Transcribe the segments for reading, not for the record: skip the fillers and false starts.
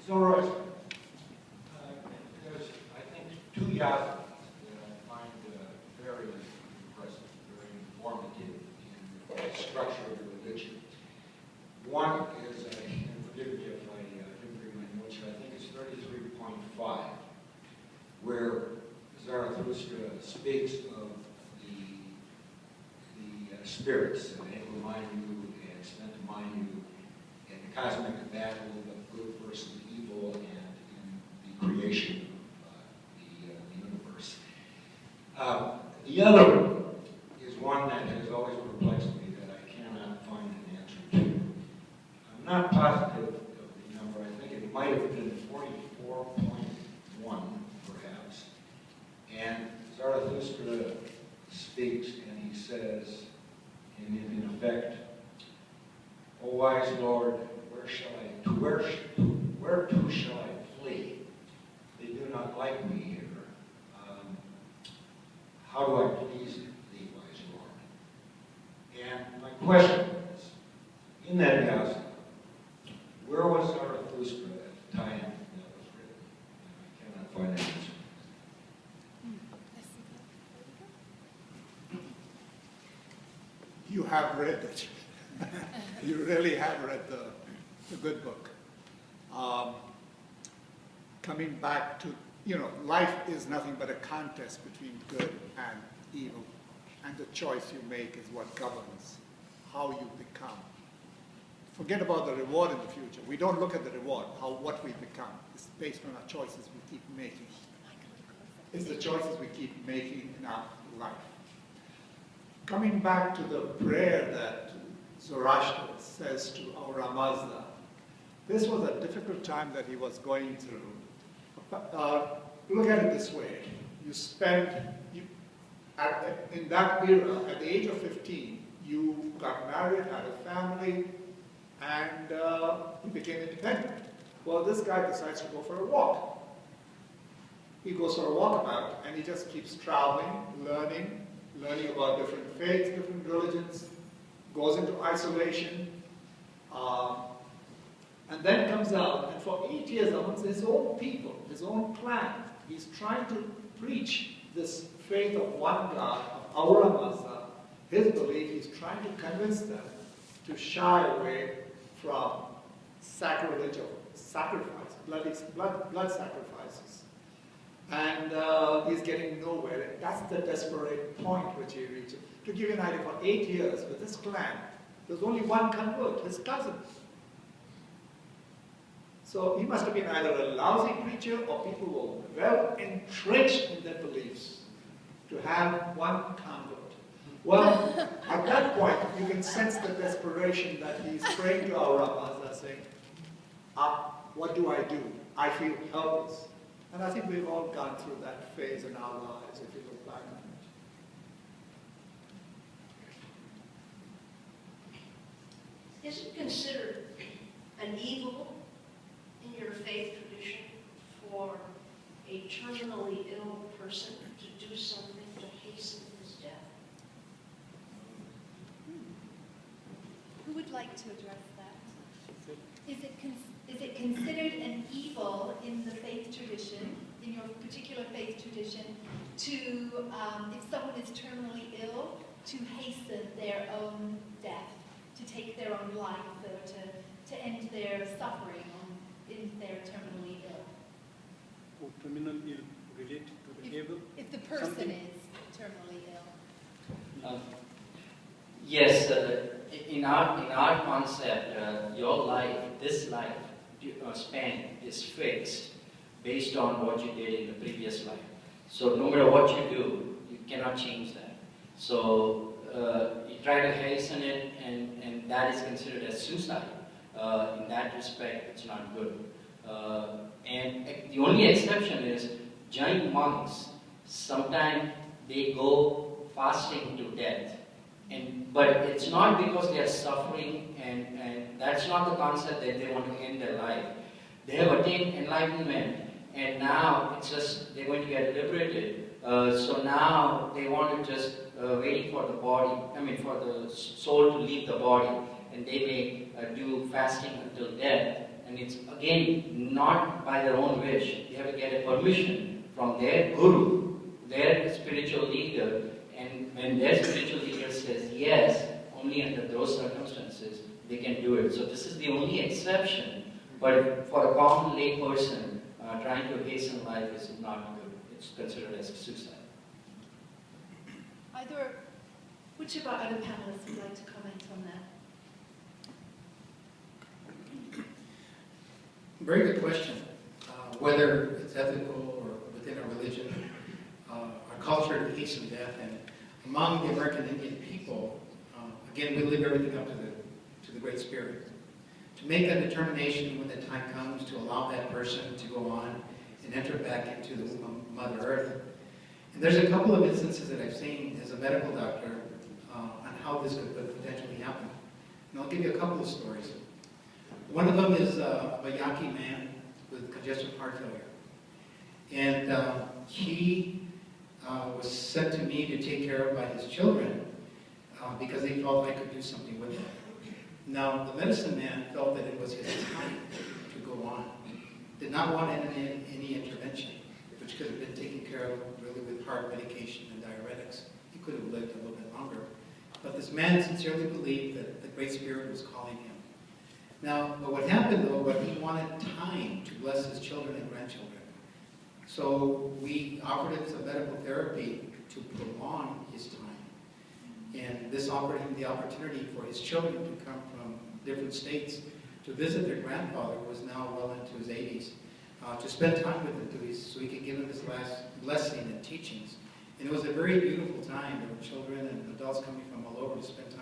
Zoroastrian. There's, I think, two yachts that I find very impressive, very informative in the structure of the religion. One is, and forgive me if I didn't bring my notes here, I think it's 33.5, where Zarathustra speaks of the spirits, and they will mind you, and it's meant to mind you in the cosmic battle of good versus evil, and in the creation of the universe. The other is one that has always perplexed me that I cannot find an answer to. I'm not positive of the number. I think it might have been 44.1, perhaps. And Zarathustra speaks, and he says, in effect, "O wise Lord, where to shall I flee? They do not like me here. How do I please thee, wise Lord?" And my question is, in that yasa, where was Zarathustra at the time that was written? I cannot find an answer. You have read it. You really have read the good book. Coming back to, life is nothing but a contest between good and evil. And the choice you make is what governs how you become. Forget about the reward in the future. We don't look at the reward, what we become. It's based on our choices we keep making. It's the choices we keep making in our life. Coming back to the prayer that Zoroaster says to Ahura Mazda, this was a difficult time that he was going through. Look at it this way. In that era, at the age of 15, you got married, had a family, and you became independent. Well, this guy decides to go for a walk. He goes for a walkabout, and he just keeps traveling, learning about different faiths, different religions, goes into isolation, and then comes out, and for 8 years amongst his own people, his own clan, he's trying to preach this faith of one God, of Ahura Mazda, his belief. He's trying to convince them to shy away from sacrilege of sacrifice, blood sacrifices. And he's getting nowhere. And that's the desperate point which he reaches. To give you an idea, for 8 years with this clan, there's only one convert, his cousin. So he must have been either a lousy preacher or people were well entrenched in their beliefs to have one convert. Well, at that point, you can sense the desperation that he's praying to Ahura Mazda, saying, what do? I feel helpless. And I think we've all gone through that phase in our lives, if you look back on it. Is it considered an evil in your faith tradition for a terminally ill person to do something to hasten his death? Who would like to address that? Is it considered an evil in the faith tradition, in your particular faith tradition, to, if someone is terminally ill, to hasten their own death, to take their own life, or to end their suffering if they're terminally ill? Oh, terminal ill related to the evil? If the person is terminally ill. Yes, in our concept, your life, this life span is fixed based on what you did in the previous life. So no matter what you do, you cannot change that. So you try to hasten it, and that is considered as suicide. In that respect, it's not good. And the only exception is Jain monks. Sometimes they go fasting to death. But it's not because they are suffering, and that's not the concept that they want to end their life. They have attained enlightenment, and now it's just they're going to get liberated. So now they want to just waiting for the body, for the soul to leave the body, and they may do fasting until death, and And it's again not by their own wish. They have to get a permission from their guru, their spiritual leader, and when their spiritual leader says yes, only under those circumstances they can do it. So this is the only exception. But for a common lay person, trying to hasten life is not good. It's considered as suicide. Which of our other panelists would like to comment on that? Very good question. Whether it's ethical or within a religion, our culture to hasten death, and among the American Indian people, again, we leave everything up to the Great Spirit. To make that determination when the time comes to allow that person to go on and enter back into the womb of Mother Earth. And there's a couple of instances that I've seen as a medical doctor on how this could potentially happen. And I'll give you a couple of stories. One of them is a Yankee man with congestive heart failure. And he was sent to me to take care of by his children because he felt I could do something with him. Now, the medicine man felt that it was his time to go on. Did not want any intervention, which could have been taken care of really with heart medication and diuretics. He could have lived a little bit longer. But this man sincerely believed that the Great Spirit was calling him. Now, but what happened though, but he wanted time to bless his children and grandchildren. So we offered him some medical therapy to prolong his time. And this offered him the opportunity for his children to come from different states to visit their grandfather, who was now well into his 80s, to spend time with him so he could give him his last blessing and teachings. And it was a very beautiful time. There were children and adults coming from all over to spend time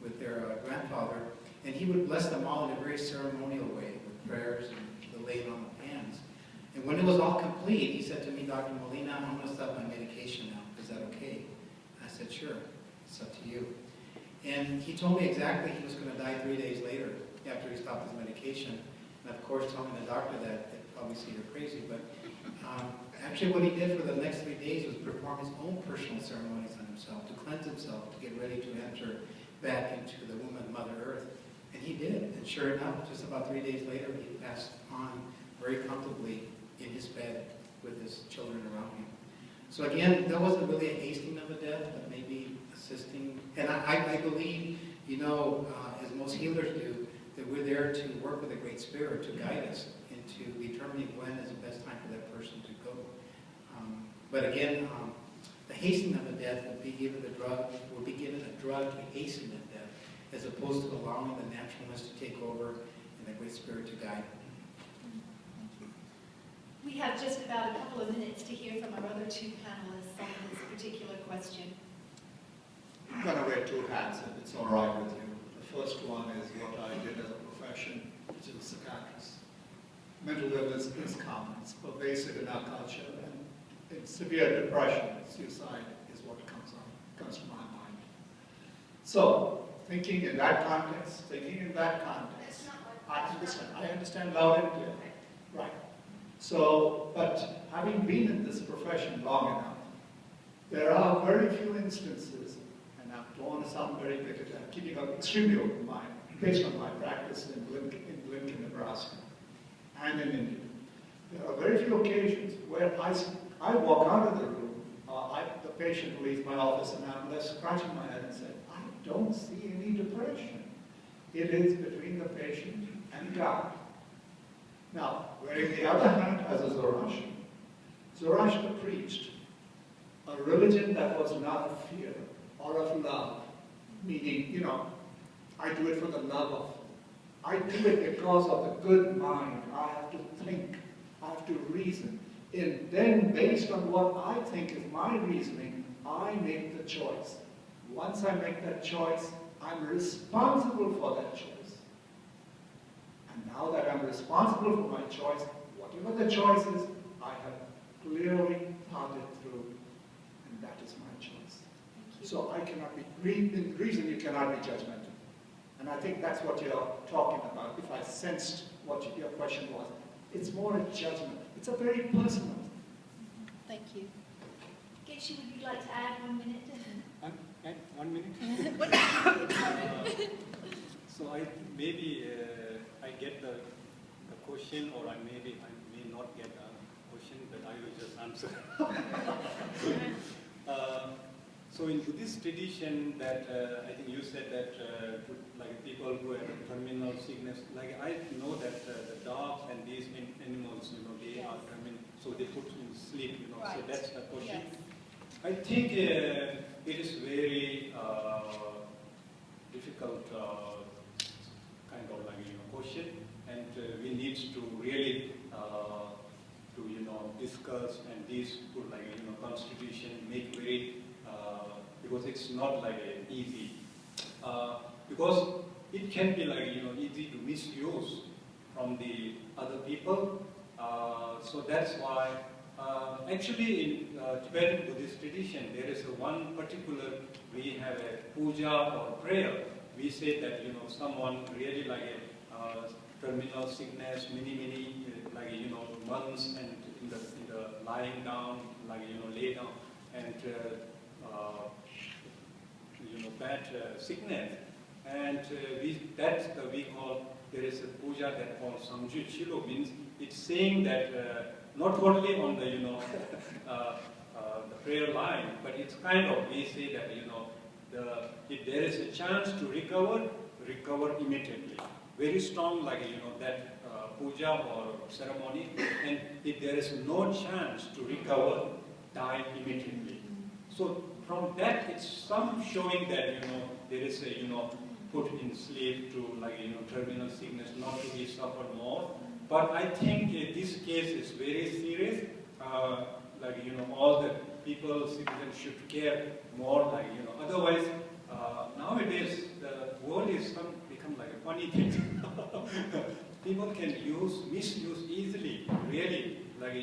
with their grandfather. And he would bless them all in a very ceremonial way, with prayers and the laying on of hands. And when it was all complete, he said to me, Dr. Molina, I'm going to stop my medication now. Is that okay? I said, sure. It's up to you. And he told me exactly he was going to die 3 days later after he stopped his medication. And of course, telling the doctor that, they probably see you're crazy, but actually what he did for the next 3 days was perform his own personal ceremonies on himself, to cleanse himself, to get ready to enter back into the womb of Mother Earth. And he did. And sure enough, just about 3 days later, he passed on very comfortably in his bed with his children around him. So again, that wasn't really a hastening of a death, but maybe assisting. And I believe, you know, as most healers do, that we're there to work with the Great Spirit to guide us into determining when is the best time for that person to go. But again, the hastening of a death would be given a drug to hasten that death, as opposed to allowing the naturalness to take over and the Great Spirit to guide. We have just about a couple of minutes to hear from our other two panelists on this particular question. I'm going to wear two hats, if it's all right with you. The first one is what I did as a profession, which is a psychiatrist. Mental illness is common, it's pervasive in our culture, and in severe depression, suicide is what comes to my mind. So, thinking in that context, I understand loud and clear. Right. So, but having been in this profession long enough, there are very few instances, and I don't want to sound very bigoted, I'm keeping an extremely open mind, based on my practice in Lincoln, Nebraska, and in India. There are very few occasions where I walk out of the room, the patient leaves my office, and I'm left scratching my head and say, I don't see any depression. It is between the patient and God. Now, wearing the other hand as a Zoroastrian, Zoroaster preached a religion that was not of fear or of love, meaning, you know, I do it for the love of, I do it because of the good mind. I have to think, I have to reason. And then, based on what I think is my reasoning, I make the choice. Once I make that choice, I'm responsible for that choice. And now that I'm responsible for my choice, whatever the choice is, I have clearly thought it through, and that is my choice. So I cannot be, in reason you cannot be judgmental. And I think that's what you're talking about, if I sensed what your question was. It's more a judgment. It's a very personal. Thank you. Geshe, would you like to add 1 minute? 1 minute? What? So I get the question, or I may not get a question, but I will just answer. So in Buddhist tradition, that I think you said that like people who have terminal sickness, like I know that the dogs and these animals, they are terminal, so they put in sleep, Right. So that's the question. Yes. I think it is very difficult kind of like question, and we need to really to discuss and this put like constitution make very because it's not like easy because it can be like easy to misuse from the other people. So that's why actually in Tibetan Buddhist tradition there is one particular, we have a puja or prayer. We say that someone really like a terminal sickness, many like months, and in the lying down, like lay down, and bad sickness, and we call, there is a puja that called Samju Chilo, means it's saying that not only on the the prayer line, but it's kind of, we say that if there is a chance to recover immediately. Very strong, like that puja or ceremony, and if there is no chance to recover, die immediately. So from that, it's some showing that there is a put in sleep to like terminal sickness, not to be suffered more. But I think this case is very serious. Like all the people, citizens should care more. Like otherwise, nowadays the world is become like a funny thing. People can misuse easily. Really, like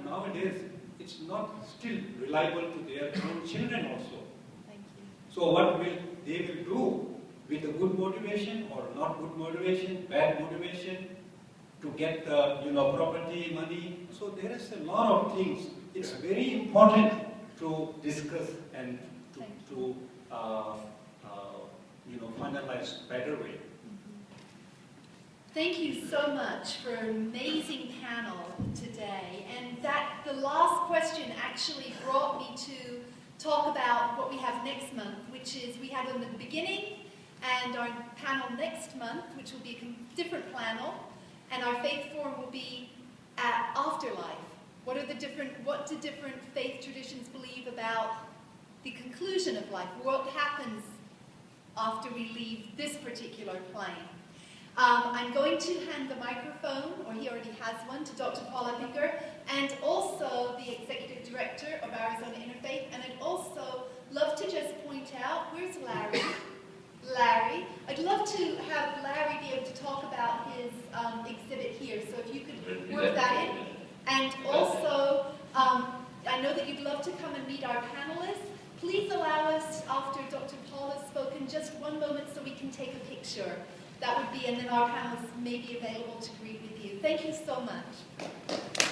nowadays it's not still reliable to their own children also. Thank you. So what they will do with a good motivation or not good motivation, bad motivation, to get the property, money. So there is a lot of things. It's very important to discuss and to finalize better way. Thank you so much for an amazing panel today. And that the last question actually brought me to talk about what we have next month, which is we have in the beginning, and our panel next month, which will be a different panel, and our faith forum will be at afterlife. What do different faith traditions believe about the conclusion of life? What happens after we leave this particular plane? I'm going to hand the microphone, or he already has one, to Dr. Paul Eppinger, and also the Executive Director of Arizona Interfaith. And I'd also love to just point out, where's Larry? Larry. I'd love to have Larry be able to talk about his exhibit here, so if you could work that in. And also, I know that you'd love to come and meet our panelists. Please allow us, after Dr. Paul has spoken, just one moment so we can take a picture. That would be, and then our panelists may be available to greet with you. Thank you so much.